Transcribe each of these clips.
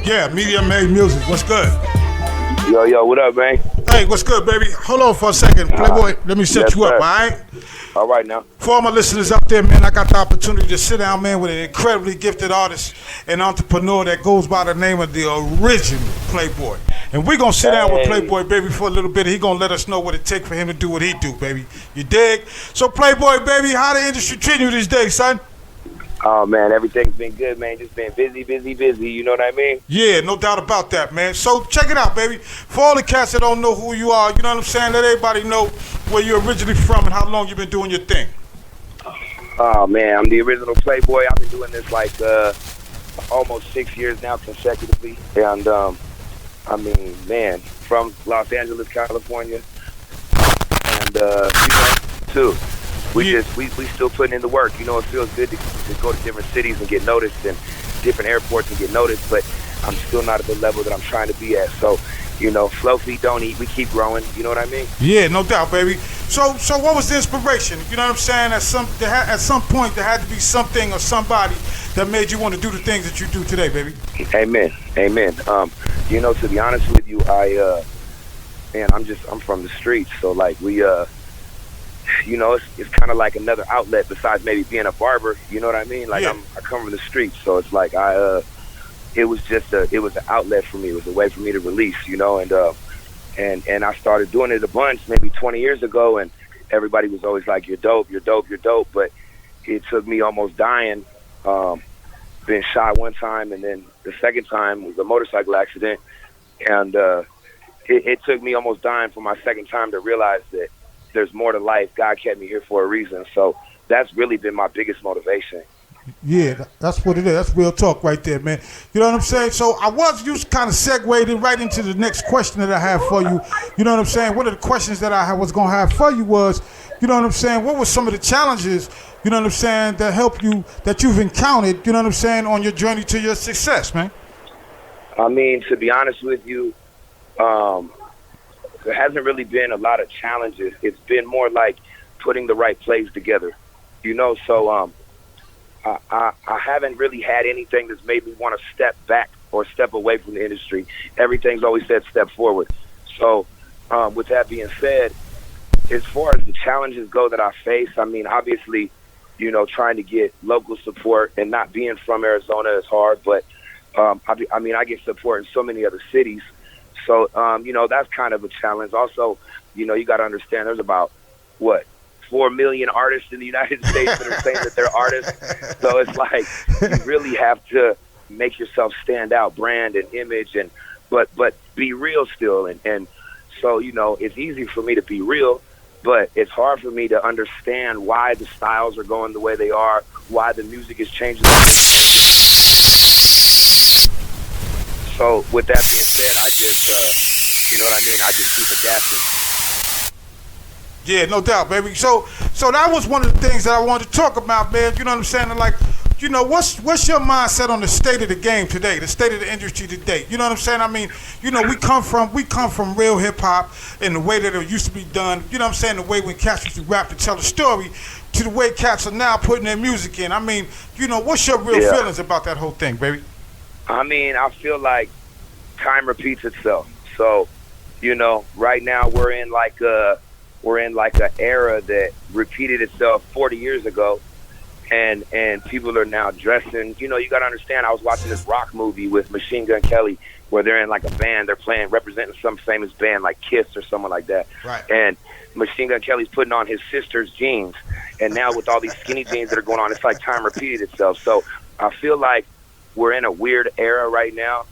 Yeah, Media Made Music. What's good? Yo, what up, man? Hey, what's good, baby? Hold on for a second. PlayBoi, let me set Yes, you up, sir. all right? All right now. For all my listeners out there, man, I got the opportunity to sit down, man, with an incredibly gifted artist and entrepreneur that goes by the name of the original PlayBoi. And we're going to sit down with PlayBoi, baby, for a little bit. He going to let us know what it takes for him to do what he do, baby. You dig? So, PlayBoi, baby, how the industry treating you these days, son? Oh, man, everything's been good, man. Just been busy. You know what I mean? Yeah, no doubt about that, man. So check it out, baby. For all the cats that don't know who you are, you know what I'm saying? Let everybody know where you're originally from and how long you've been doing your thing. Oh, man, I'm the original PlayBoi. I've been doing this like almost 6 years now consecutively. And, I mean, man, from Los Angeles, California. And, too. We still putting in the work. You know, it feels good to go to different cities and get noticed and different airports and get noticed, but I'm still not at the level that I'm trying to be at. So, you know, slow feet don't eat. We keep growing. You know what I mean? Yeah, no doubt, baby. So what was the inspiration? You know what I'm saying? At some point, there had to be something or somebody that made you want to do the things that you do today, baby. Amen. You know, to be honest with you, I'm from the streets, so like you know, it's kind of like another outlet besides maybe being a barber. You know what I mean? Like yeah. I come from the streets, so it's like it was an outlet for me. It was a way for me to release, you know, and I started doing it a bunch maybe 20 years ago, and everybody was always like, "You're dope, you're dope, you're dope." But it took me almost dying. Been shot one time, and then the second time was a motorcycle accident, and it took me almost dying for my second time to realize that there's more to life. God kept me here for a reason. So that's really been my biggest motivation. Yeah, that's what it is. That's real talk right there, man. You know what I'm saying? So you kind of segued right into the next question that I have for you. You know what I'm saying? One of the questions that I was going to have for you was, you know what I'm saying, what were some of the challenges, you know what I'm saying, that help you, that you've encountered, you know what I'm saying, on your journey to your success, man? I mean, to be honest with you, there hasn't really been a lot of challenges. It's been more like putting the right plays together, you know. So I haven't really had anything that's made me want to step back or step away from the industry. Everything's always said step forward. So with that being said, as far as the challenges go that I face, I mean, obviously, you know, trying to get local support and not being from Arizona is hard, but I mean, I get support in so many other cities. So, you know, that's kind of a challenge. Also, you know, you got to understand there's about, 4 million artists in the United States that are saying that they're artists. So it's like you really have to make yourself stand out, brand and image, and but be real still. And so, you know, it's easy for me to be real, but it's hard for me to understand why the styles are going the way they are, why the music is changing. So with that being said, I just, you know what I mean? I just keep adapting. Yeah, no doubt, baby. So that was one of the things that I wanted to talk about, man. You know what I'm saying? Like, you know, what's your mindset on the state of the game today, the state of the industry today? You know what I'm saying? I mean, you know, we come from real hip hop in the way that it used to be done. You know what I'm saying? The way when cats used to rap to tell a story, to the way cats are now putting their music in. I mean, you know, what's your real feelings about that whole thing, baby? I mean, I feel like time repeats itself. So, you know, right now we're in like an era that repeated itself 40 years ago, and people are now dressing. You know, you got to understand. I was watching this rock movie with Machine Gun Kelly, where they're in like a band. They're representing some famous band like Kiss or someone like that. Right. And Machine Gun Kelly's putting on his sister's jeans, and now with all these skinny jeans that are going on, it's like time repeated itself. So I feel like we're in a weird era right now,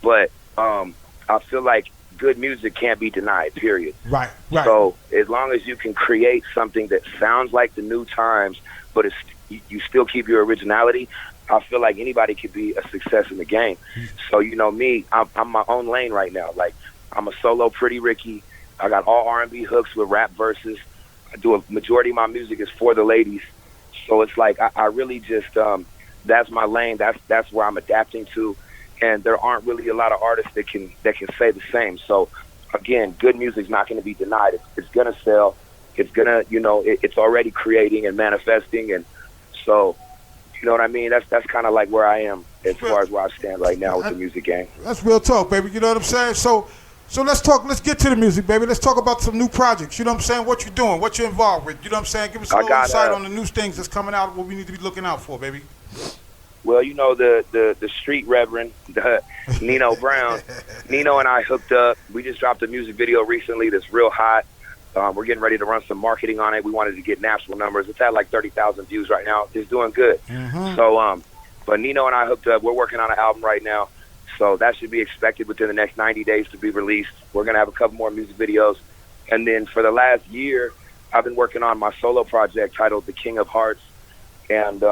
but I feel like good music can't be denied, period. Right. So as long as you can create something that sounds like the new times, but you still keep your originality, I feel like anybody could be a success in the game. So, you know, me, I'm my own lane right now. Like, I'm a solo Pretty Ricky. I got all R&B hooks with rap verses. I do a majority of my music is for the ladies. So it's like I really just that's my lane. That's where I'm adapting to. And there aren't really a lot of artists that can say the same. So, again, good music's not going to be denied. It's going to sell. It's going to, you know, it's already creating and manifesting. And so, you know what I mean? That's kind of like where I am as far as where I stand right now with the music game. That's real talk, baby. You know what I'm saying? So let's talk. Let's get to the music, baby. Let's talk about some new projects. You know what I'm saying? What you're doing, what you're involved with. You know what I'm saying? Give us a little insight on the new things that's coming out, what we need to be looking out for, baby. Well, you know, the street reverend, Nino Brown. Nino and I hooked up. We just dropped a music video recently that's real hot. We're getting ready to run some marketing on it. We wanted to get national numbers. It's at like 30,000 views right now. It's doing good. So, but Nino and I hooked up. We're working on an album right now. So that should be expected within the next 90 days to be released. We're going to have a couple more music videos. And then for the last year, I've been working on my solo project titled The King of Hearts. And,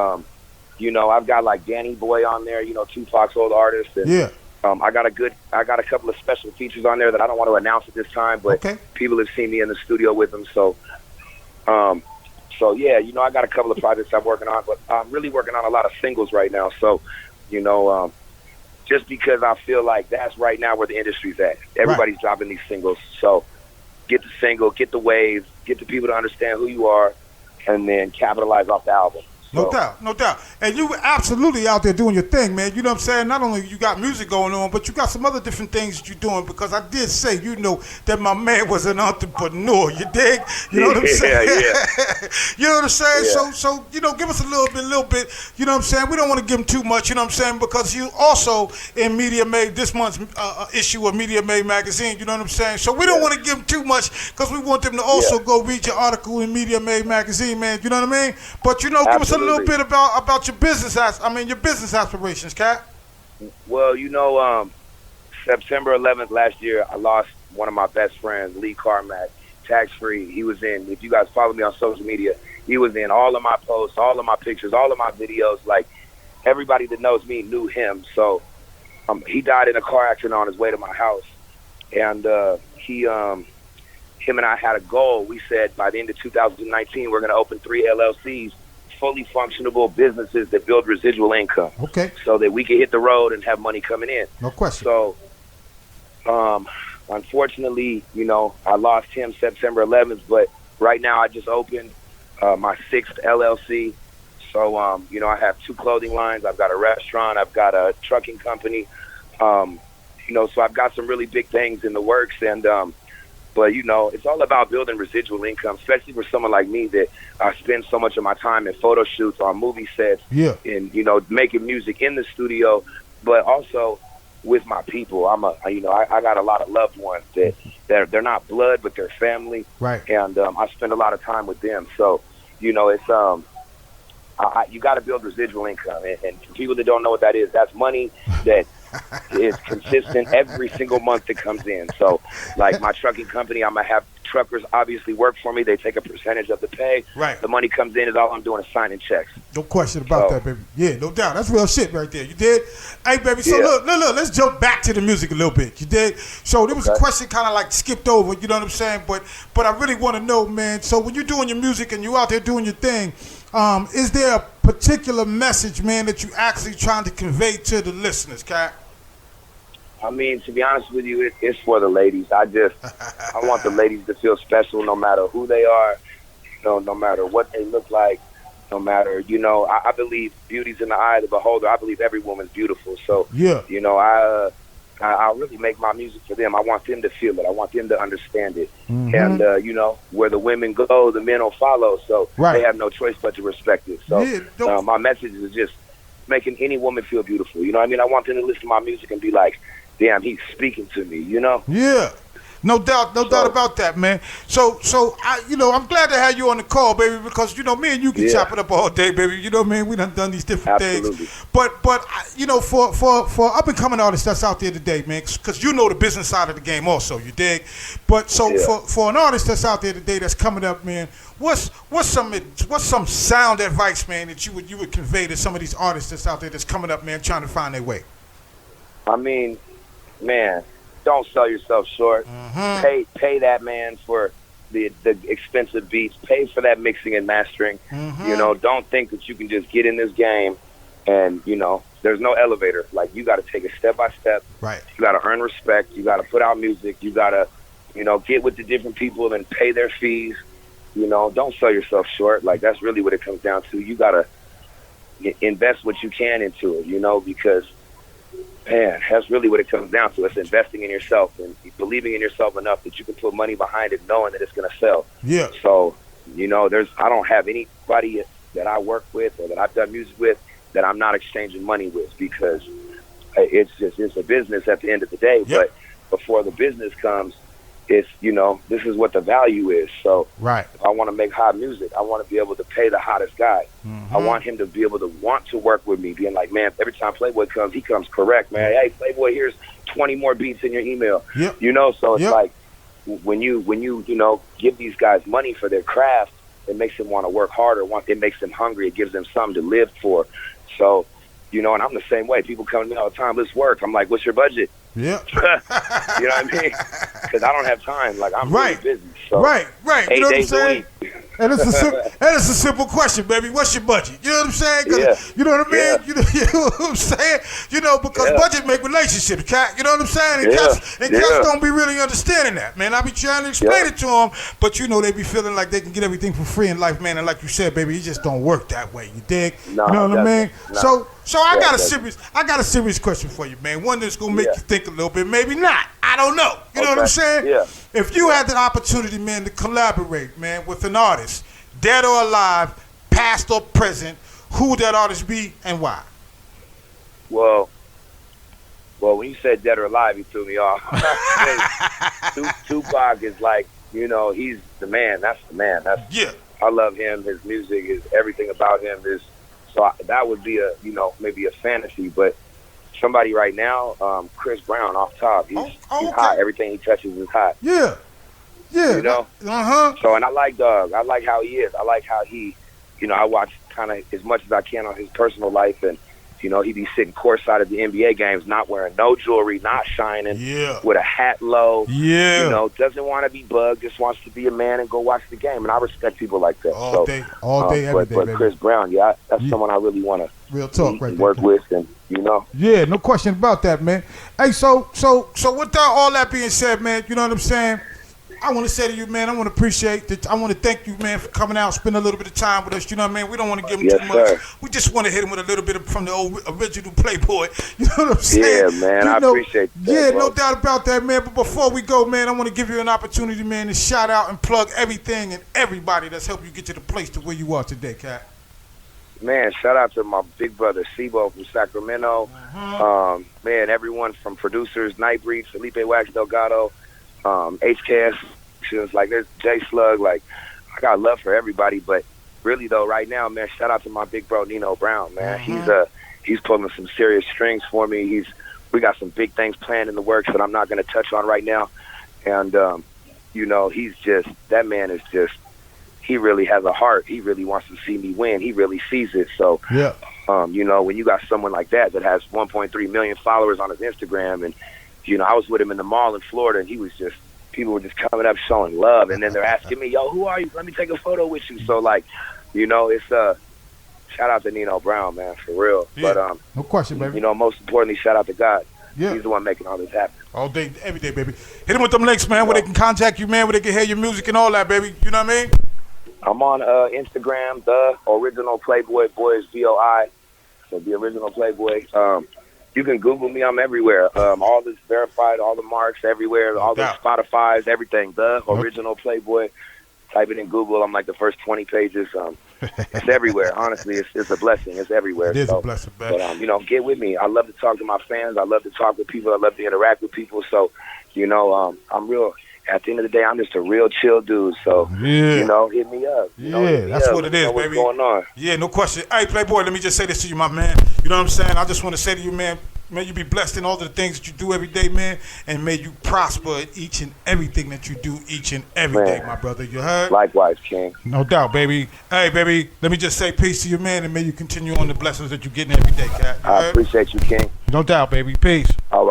you know, I've got like Danny Boy on there, you know, Tupac's old artist. And, I got a couple of special features on there that I don't want to announce at this time, but people have seen me in the studio with them. So, yeah, you know, I got a couple of projects I'm working on, but I'm really working on a lot of singles right now. So, you know, just because I feel like that's right now where the industry's at. Everybody's dropping these singles. So get the single, get the wave, get the people to understand who you are, and then capitalize off the album. No doubt, no doubt. And you were absolutely out there doing your thing, man. You know what I'm saying? Not only you got music going on, but you got some other different things that you're doing, because I did say, you know, that my man was an entrepreneur. You dig? You know what I'm saying? Yeah. You know what I'm saying? Yeah. So, you know, give us a little bit, you know what I'm saying? We don't want to give him too much, you know what I'm saying? Because you also in Media Made, this month's issue of Media Made magazine, you know what I'm saying? So we don't want to give them too much, because we want them to also go read your article in Media Made magazine, man. You know what I mean? But, you know, give us a little bit about your business your business aspirations, Cat. Well, you know, September 11th last year, I lost one of my best friends, Lee Carmack, tax free. He was in, if you guys follow me on social media, he was in all of my posts, all of my pictures, all of my videos. Like, everybody that knows me knew him. So he died in a car accident on his way to my house. And him and I had a goal. We said by the end of 2019, we're going to open 3 LLCs, fully functionable businesses that build residual income. Okay. So that we can hit the road and have money coming in. No question. So, unfortunately, you know, I lost him September 11th, but right now I just opened my 6th LLC. So, you know, I have 2 clothing lines. I've got a restaurant. I've got a trucking company. You know, so I've got some really big things in the works. And, but, you know, it's all about building residual income, especially for someone like me that I spend so much of my time in photo shoots, on movie sets, and, you know, making music in the studio, but also with my people. I got a lot of loved ones that they're not blood, but they're family. Right. And I spend a lot of time with them. So, you know, it's you got to build residual income. And for people that don't know what that is, that's money that is consistent every single month that comes in. So, like my trucking company, I'm going to have truckers obviously work for me. They take a percentage of the pay. Right. The money comes in, and all I'm doing is signing checks. No question about that, baby. Yeah, no doubt. That's real shit right there. You did? Hey, baby, so look, let's jump back to the music a little bit. You did? So there was a question kind of like skipped over, you know what I'm saying? But I really want to know, man, so when you're doing your music and you out there doing your thing, is there a particular message, man, that you actually trying to convey to the listeners, Kat? I mean, to be honest with you, it's for the ladies. I want the ladies to feel special no matter who they are, you know, no matter what they look like, no matter, you know, I believe beauty's in the eye of the beholder. I believe every woman's beautiful. So, you know, I really make my music for them. I want them to feel it. I want them to understand it. And, you know, where the women go, the men will follow. So they have no choice but to respect it. So my message is just making any woman feel beautiful. You know what I mean? I want them to listen to my music and be like, damn, he's speaking to me, you know? Yeah. No doubt about that, man. So you know, I'm glad to have you on the call, baby, because, you know, me and you can chop it up all day, baby. You know what I mean? We done these different things. But you know, for up and coming artists that's out there today, man, because you know the business side of the game also, you dig? But so for an artist that's out there today that's coming up, man, what's some sound advice, man, that you would convey to some of these artists that's out there that's coming up, man, trying to find their way? I mean, man, don't sell yourself short. Pay that man for the expensive beats. Pay for that mixing and mastering. You know, don't think that you can just get in this game and, you know, there's no elevator. Like, you got to take it step by step. Right. You got to earn respect. You got to put out music. You got to, you know, get with the different people and pay their fees. You know, don't sell yourself short. Like, that's really what it comes down to. You got invest what you can into it, you know, because, man, that's really what it comes down to. It's investing in yourself and believing in yourself enough that you can put money behind it knowing that it's going to sell. Yeah. So, you know, I don't have anybody that I work with or that I've done music with that I'm not exchanging money with, because it's a business at the end of the day. Yep. But before the business comes, it's, you know, this is what the value is. So right. if I want to make hot music, I want to be able to pay the hottest guy. Mm-hmm. I want him to be able to want to work with me, being like, man, every time PlayBoi comes, he comes correct, man. Hey, PlayBoi, here's 20 more beats in your email. Yep. You know, so it's Yep. like when you know, give these guys money for their craft, it makes them want to work harder. It makes them hungry. It gives them something to live for. So, you know, and I'm the same way. People come to me all the time, let's work. I'm like, what's your budget? Yeah. You know what I mean? Because I don't have time. Like, I'm right. really busy. So Right. You know what I'm saying? week. And it's a simple question, baby. What's your budget? You know what I'm saying? 'Cause Yeah. You know what I mean? Yeah. You know what I'm saying? You know, because Yeah. budget make relationships, cat. You know what I'm saying? And Yeah. cats don't be really understanding that, man. I be trying to explain it to them, but you know they be feeling like they can get everything for free in life, man. And like you said, baby, it just don't work that way. You dig? No, you know what I mean? no. So I got Yeah, I got a serious question for you, man. One that's gonna make Yeah. you think a little bit, maybe not. I don't know. You know what I'm saying? Yeah. If you had the opportunity, man, to collaborate, man, with an artist, dead or alive, past or present, who would that artist be and why? Well, when you said dead or alive, you threw me off. Tupac is like, you know, he's the man. That's the man. Yeah. I love him. His music is everything about him is. So that would be maybe a fantasy, but somebody right now, Chris Brown off top. He's hot. Everything he touches is hot. Yeah. Yeah. You know? Uh-huh. So, and I like Doug. I like how he is. I like how he, you know, I watch kind of as much as I can on his personal life, and, you know, he be sitting courtside at the NBA games, not wearing no jewelry, not shining, with a hat low. Yeah. You know, doesn't want to be bugged, just wants to be a man and go watch the game. And I respect people like that. All day, every day, but baby. Chris Brown, that's someone I really want to real talk right work there. with, and you know. Yeah, no question about that, man. Hey, so with all that being said, man, you know what I'm saying? I want to say to you, man, I want to appreciate that. I want to thank you, man, for coming out, spending a little bit of time with us. You know what I mean? We don't want to give him too much. Sir. We just want to hit him with a little bit from the old original PlayBoi. You know what I'm saying? Yeah, man, I appreciate that. Yeah, bro. no doubt about that, man. But before we go, man, I want to give you an opportunity, man, to shout out and plug everything and everybody that's helped you get to the place to where you are today, Cat. Man, shout out to my big brother, Sibo from Sacramento. Man, everyone from producers, Nightbreed, Felipe Wax Delgado, HKS, like there's J Slug, like I got love for everybody, but really though, right now, man, shout out to my big bro Nino Brown, man. He's pulling some serious strings for me. We got some big things planned in the works that I'm not gonna touch on right now. And you know, that man is just, he really has a heart. He really wants to see me win. He really sees it. So yeah. You know, when you got someone like that has 1.3 million followers on his Instagram, and you know, I was with him in the mall in Florida, and people were just coming up showing love, and then they're asking me, yo, who are you? Let me take a photo with you. So like, you know, it's shout out to Nino Brown, man, for real. Yeah. But no question, baby. you know, most importantly, shout out to God. Yeah. He's the one making all this happen. All day, every day, baby. Hit them with them links, man, where they can contact you, man, where they can hear your music and all that, baby. You know what I mean? I'm on Instagram, the original PlayBoi, boy is VOI. So the original PlayBoi. You can Google me. I'm everywhere. All this verified, all the marks everywhere, all the Spotify's, everything. The original PlayBoi. Type it in Google. I'm like the first 20 pages. It's everywhere. Honestly, it's a blessing. It's everywhere. It is a blessing, man. But you know, get with me. I love to talk to my fans. I love to talk with people. I love to interact with people. So, you know, I'm real. At the end of the day, I'm just a real chill dude. So, you know, hit me up. That's what it is, baby. What's going on? Yeah, no question. Hey, PlayBoi, let me just say this to you, my man. You know what I'm saying? I just want to say to you, man, may you be blessed in all the things that you do every day, man, and may you prosper in each and everything that you do each and every day, my brother. You heard? Likewise, King. No doubt, baby. Hey, baby, let me just say peace to you, man, and may you continue on the blessings that you're getting every day, Cat. I appreciate you, King. No doubt, baby. Peace. All